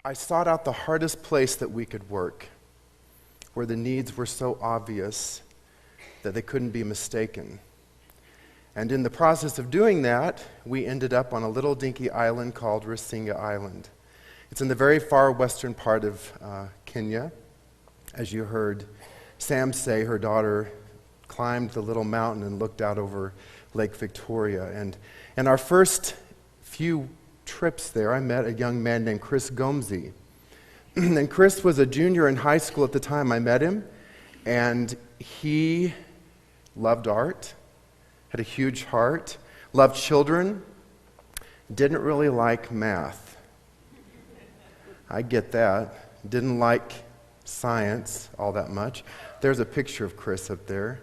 I sought out the hardest place that we could work, where the needs were so obvious that they couldn't be mistaken. And in the process of doing that, we ended up on a little dinky island called Rusinga Island. It's in the very far western part of Kenya. As you heard Sam say, her daughter climbed the little mountain and looked out over Lake Victoria. And in our first few trips there, I met a young man named Chris Gomsey. And Chris was a junior in high school at the time I met him, and he loved art, had a huge heart, loved children, didn't really like math. I get that. Didn't like science all that much. There's a picture of Chris up there.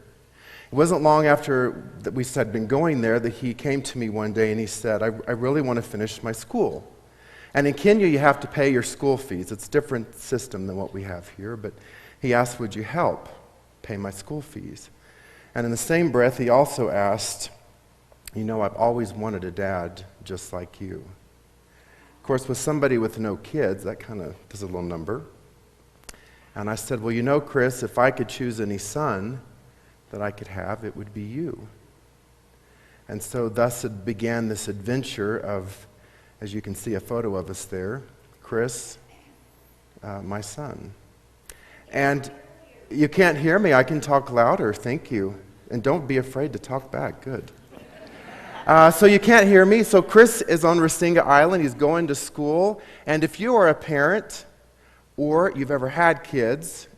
It wasn't long after that we had been going there that he came to me one day and he said, I really want to finish my school. And in Kenya, you have to pay your school fees. It's a different system than what we have here, but he asked, would you help pay my school fees? And in the same breath, he also asked, you know, I've always wanted a dad just like you. Of course, with somebody with no kids, that kind of does a little number. And I said, well, you know, Chris, if I could choose any son that I could have, it would be you. And so thus it began this adventure of, as you can see a photo of us there, Chris, my son. And you can't hear me. I can talk louder. Thank you. And don't be afraid to talk back. Good. So you can't hear me. So Chris is on Rusinga Island. He's going to school. And if you are a parent or you've ever had kids,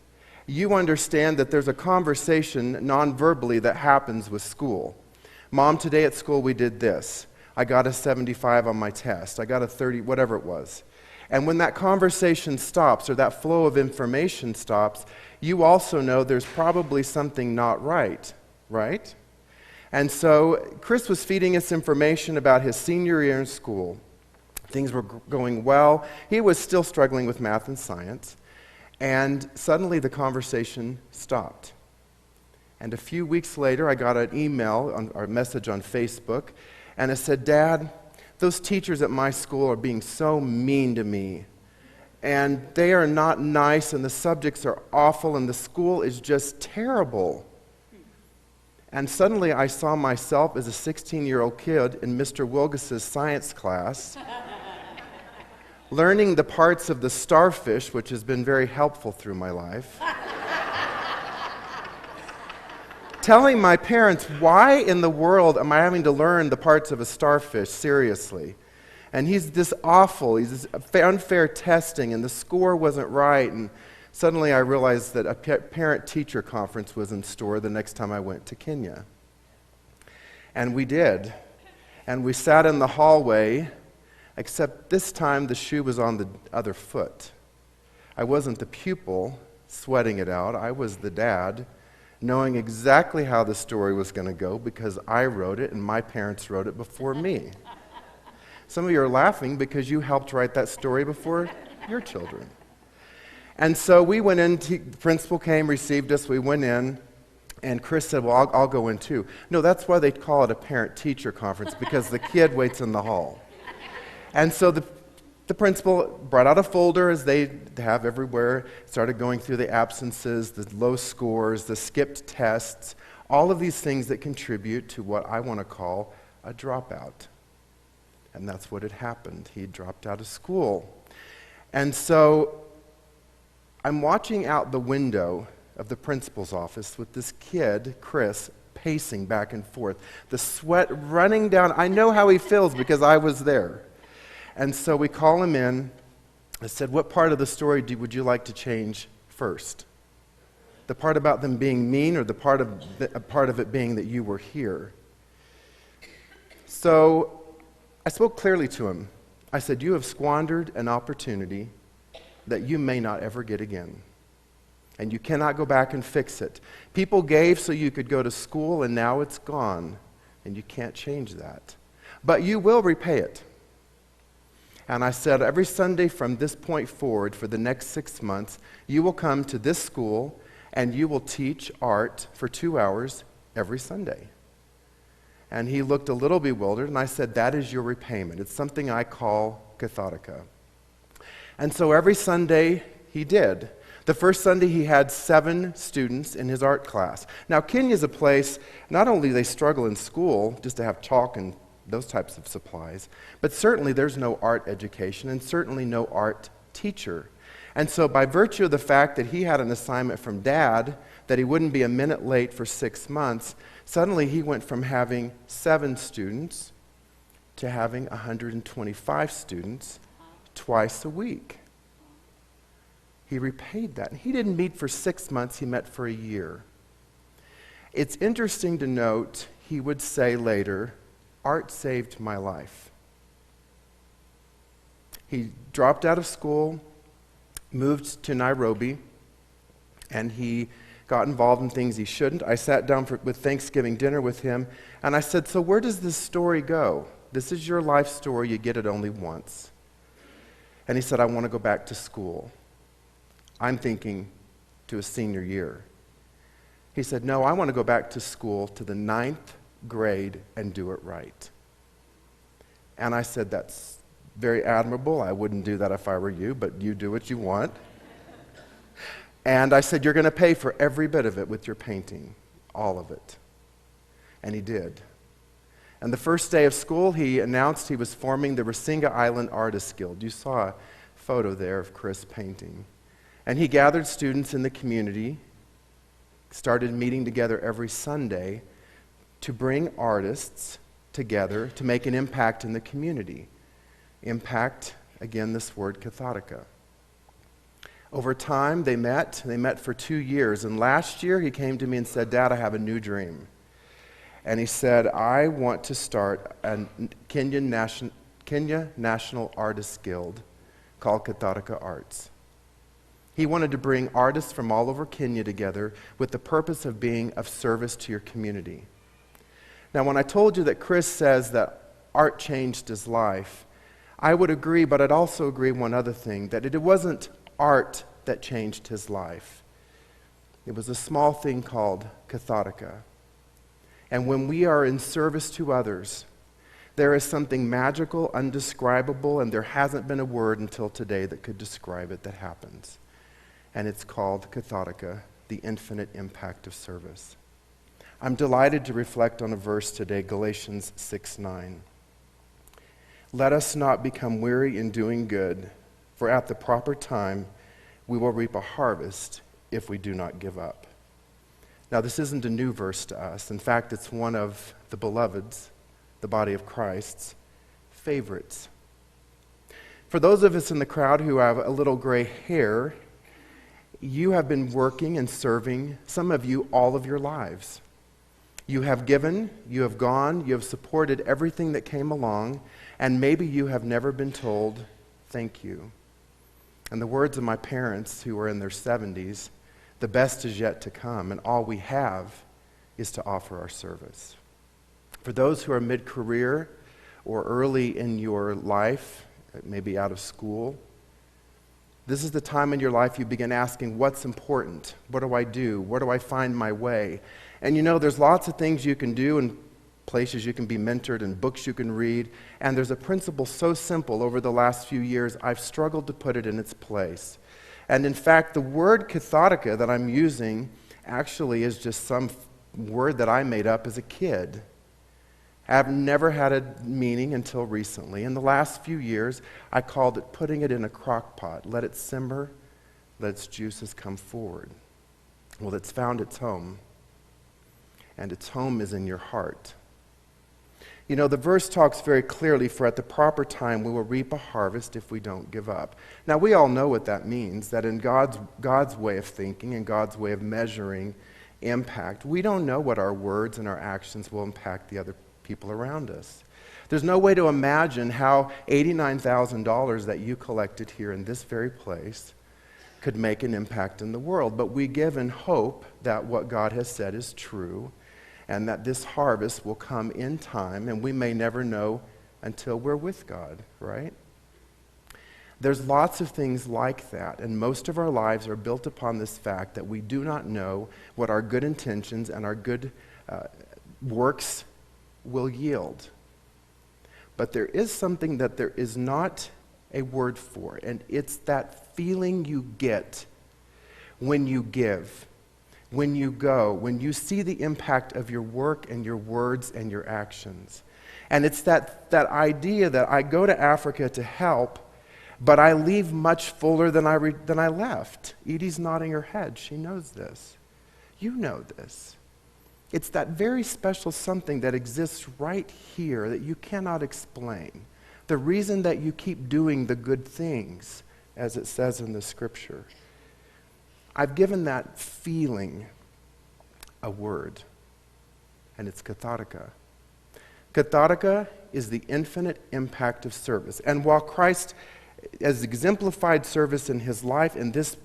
you understand that there's a conversation non-verbally that happens with school. Mom, today at school we did this. I got a 75 on my test. I got a 30, whatever it was. And when that conversation stops or that flow of information stops, you also know there's probably something not right, right? And so Chris was feeding us information about his senior year in school. Things were going well. He was still struggling with math and science. And suddenly the conversation stopped. And a few weeks later, I got an email or a message on Facebook, and it said, Dad, those teachers at my school are being so mean to me. And they are not nice, and the subjects are awful, and the school is just terrible. And suddenly I saw myself as a 16-year-old kid in Mr. Wilgis's science class, learning the parts of the starfish, which has been very helpful through my life. Telling my parents, why in the world am I having to learn the parts of a starfish, seriously? And he's this unfair testing, and the score wasn't right, and suddenly I realized that a parent-teacher conference was in store the next time I went to Kenya. And we did. And we sat in the hallway, except this time the shoe was on the other foot. I wasn't the pupil sweating it out. I was the dad, knowing exactly how the story was going to go because I wrote it and my parents wrote it before me. Some of you are laughing because you helped write that story before your children. And so we went in, the principal came, received us, we went in, and Chris said, well, I'll go in too. No, that's why they call it a parent-teacher conference, because the kid waits in the hall. And so the principal brought out a folder, as they have everywhere, started going through the absences, the low scores, the skipped tests, all of these things that contribute to what I want to call a dropout. And that's what had happened. He dropped out of school. And so I'm watching out the window of the principal's office with this kid, Chris, pacing back and forth, the sweat running down. I know how he feels because I was there. And so we call him in. I said, what part of the story would you like to change first? The part about them being mean, or the part of it being that you were here? So I spoke clearly to him. I said, you have squandered an opportunity that you may not ever get again. And you cannot go back and fix it. People gave so you could go to school, and now it's gone. And you can't change that. But you will repay it. And I said, every Sunday from this point forward for the next 6 months, you will come to this school and you will teach art for 2 hours every Sunday. And he looked a little bewildered, and I said, that is your repayment. It's something I call Kathatica. And so every Sunday he did. The first Sunday he had 7 students in his art class. Now Kenya's a place, not only do they struggle in school just to have chalk and those types of supplies, but certainly there's no art education and certainly no art teacher. And so by virtue of the fact that he had an assignment from Dad that he wouldn't be a minute late for 6 months, suddenly he went from having 7 students to having 125 students twice a week. He repaid that. He didn't meet for 6 months, he met for a year. It's interesting to note, he would say later, art saved my life. He dropped out of school, moved to Nairobi, and he got involved in things he shouldn't. I sat down with Thanksgiving dinner with him, and I said, so where does this story go? This is your life story, you get it only once. And he said, I want to go back to school. I'm thinking to a senior year. He said, no, I want to go back to school to the 9th grade and do it right. And I said, that's very admirable. I wouldn't do that if I were you, but you do what you want. And I said, you're going to pay for every bit of it with your painting, all of it. And he did. And the first day of school, he announced he was forming the Rasinga Island Artists Guild. You saw a photo there of Chris painting. And he gathered students in the community, started meeting together every Sunday to bring artists together to make an impact in the community. Impact, again, this word, Kathatica. Over time, they met for 2 years, and last year he came to me and said, Dad, I have a new dream. And he said, I want to start a Kenya National Artists Guild called Kathatica Arts. He wanted to bring artists from all over Kenya together with the purpose of being of service to your community. Now, when I told you that Chris says that art changed his life, I would agree, but I'd also agree one other thing, that it wasn't art that changed his life. It was a small thing called Kathatica. And when we are in service to others, there is something magical, undescribable, and there hasn't been a word until today that could describe it that happens. And it's called Kathatica, the infinite impact of service. I'm delighted to reflect on a verse today, Galatians 6:9. Let us not become weary in doing good, for at the proper time we will reap a harvest if we do not give up. Now, this isn't a new verse to us. In fact, it's one of the beloved's, the body of Christ's, favorites. For those of us in the crowd who have a little gray hair, you have been working and serving, some of you, all of your lives. You have given, you have gone, you have supported everything that came along, and maybe you have never been told, thank you. In the words of my parents who are in their 70s, the best is yet to come, and all we have is to offer our service. For those who are mid-career or early in your life, maybe out of school, this is the time in your life you begin asking, what's important? What do I do? Where do I find my way? And you know, there's lots of things you can do and places you can be mentored and books you can read. And there's a principle so simple over the last few years, I've struggled to put it in its place. And in fact, the word Kathatica that I'm using actually is just some word that I made up as a kid. I've never had a meaning until recently. In the last few years, I called it putting it in a crock pot. Let it simmer, let its juices come forward. Well, it's found its home, and its home is in your heart. You know, the verse talks very clearly, for at the proper time we will reap a harvest if we don't give up. Now, we all know what that means, that in God's way of thinking and God's way of measuring impact, we don't know what our words and our actions will impact the other people around us. There's no way to imagine how $89,000 that you collected here in this very place could make an impact in the world. But we give in hope that what God has said is true and that this harvest will come in time, and we may never know until we're with God, right? There's lots of things like that, and most of our lives are built upon this fact that we do not know what our good intentions and our good works will yield. But there is something that there is not a word for, and it's that feeling you get when you give, when you go, when you see the impact of your work and your words and your actions. And it's that idea that I go to Africa to help, but I leave much fuller than I left. Edie's nodding her head. She knows this. You know this. It's that very special something that exists right here that you cannot explain. The reason that you keep doing the good things, as it says in the scripture. I've given that feeling a word, and it's Kathatica. Kathatica is the infinite impact of service. And while Christ has exemplified service in his life, and this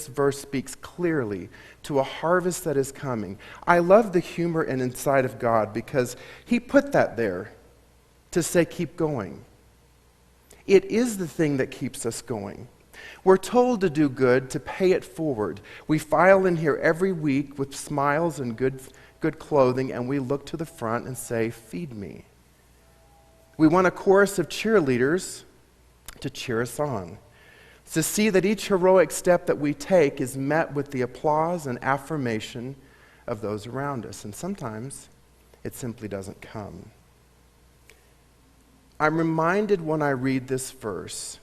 verse speaks clearly to a harvest that is coming, I love the humor and insight of God because he put that there to say keep going. It is the thing that keeps us going. We're told to do good, to pay it forward. We file in here every week with smiles and good clothing, and we look to the front and say, feed me. We want a chorus of cheerleaders to cheer us on, to see that each heroic step that we take is met with the applause and affirmation of those around us. And sometimes it simply doesn't come. I'm reminded when I read this verse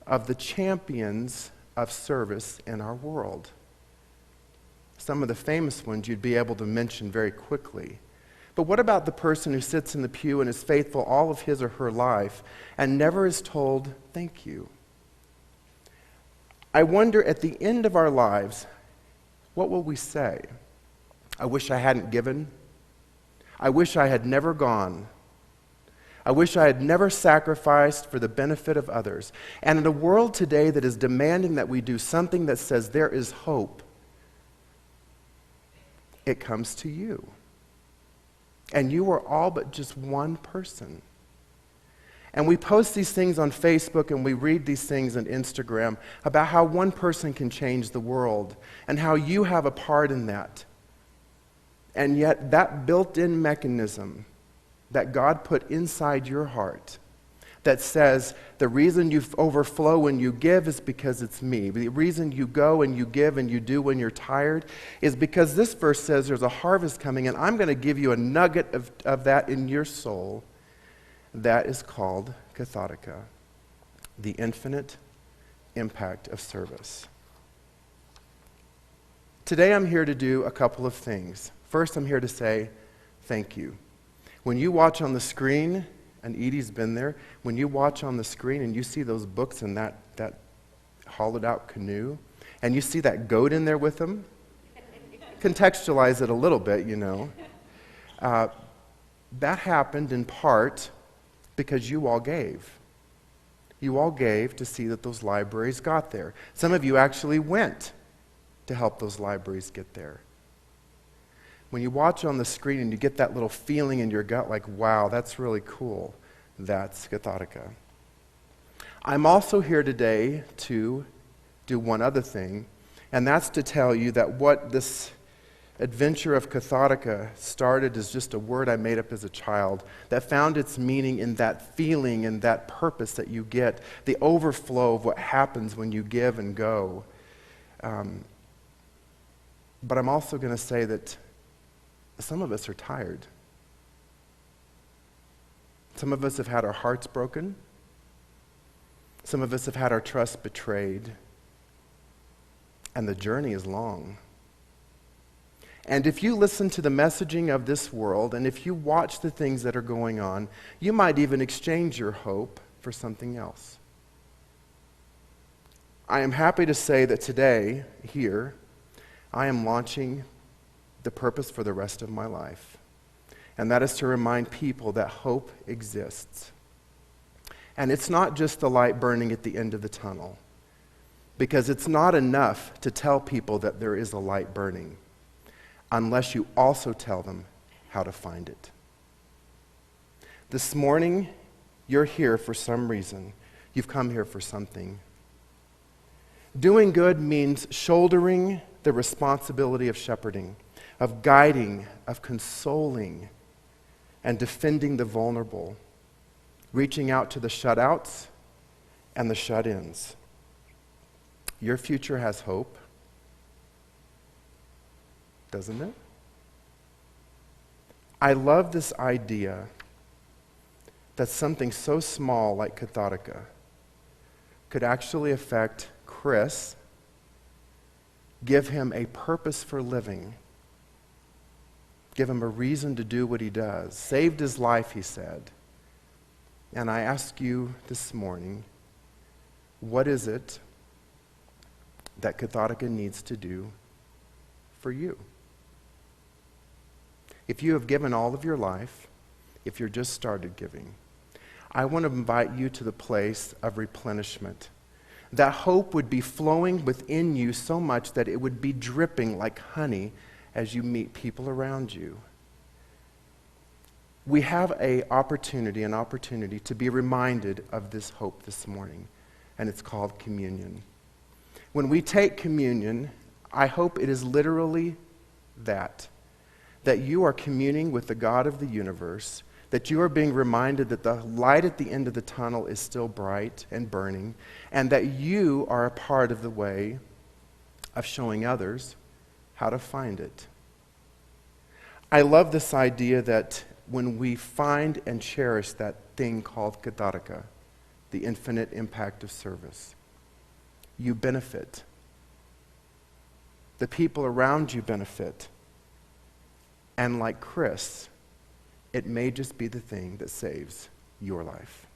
of the champions of service in our world. Some of the famous ones you'd be able to mention very quickly. But what about the person who sits in the pew and is faithful all of his or her life and never is told, thank you? I wonder at the end of our lives, what will we say? I wish I hadn't given. I wish I had never gone. I wish I had never sacrificed for the benefit of others. And in a world today that is demanding that we do something that says there is hope, it comes to you. And you are all but just one person. And we post these things on Facebook and we read these things on Instagram about how one person can change the world and how you have a part in that. And yet that built-in mechanism that God put inside your heart that says the reason you overflow when you give is because it's me. The reason you go and you give and you do when you're tired is because this verse says there's a harvest coming and I'm going to give you a nugget of that in your soul. That is called Kathatica, the infinite impact of service. Today I'm here to do a couple of things. First, I'm here to say thank you. When you watch on the screen, and Edie's been there, when you watch on the screen and you see those books and that hollowed out canoe, and you see that goat in there with them, contextualize it a little bit, you know. That happened in part because you all gave. You all gave to see that those libraries got there. Some of you actually went to help those libraries get there. When you watch on the screen and you get that little feeling in your gut like, wow, that's really cool, that's Kathatica. I'm also here today to do one other thing, and that's to tell you that what this adventure of Kathatica started as just a word I made up as a child that found its meaning in that feeling and that purpose that you get, the overflow of what happens when you give and go. But I'm also going to say that some of us are tired. Some of us have had our hearts broken. Some of us have had our trust betrayed. And the journey is long. And if you listen to the messaging of this world, and if you watch the things that are going on, you might even exchange your hope for something else. I am happy to say that today, here, I am launching the purpose for the rest of my life. And that is to remind people that hope exists. And it's not just the light burning at the end of the tunnel. Because it's not enough to tell people that there is a light burning unless you also tell them how to find it. This morning, you're here for some reason. You've come here for something. Doing good means shouldering the responsibility of shepherding, of guiding, of consoling, and defending the vulnerable, reaching out to the shutouts and the shut-ins. Your future has hope, doesn't it? I love this idea that something so small like Kathatica could actually affect Chris, give him a purpose for living, give him a reason to do what he does. Saved his life, he said. And I ask you this morning, what is it that Kathatica needs to do for you? If you have given all of your life, if you're just started giving, I want to invite you to the place of replenishment. That hope would be flowing within you so much that it would be dripping like honey as you meet people around you. We have an opportunity to be reminded of this hope this morning, and it's called communion. When we take communion, I hope it is literally that you are communing with the God of the universe, that you are being reminded that the light at the end of the tunnel is still bright and burning, and that you are a part of the way of showing others how to find it. I love this idea that when we find and cherish that thing called Kathatica, the infinite impact of service, you benefit. The people around you benefit. And like Chris, it may just be the thing that saves your life.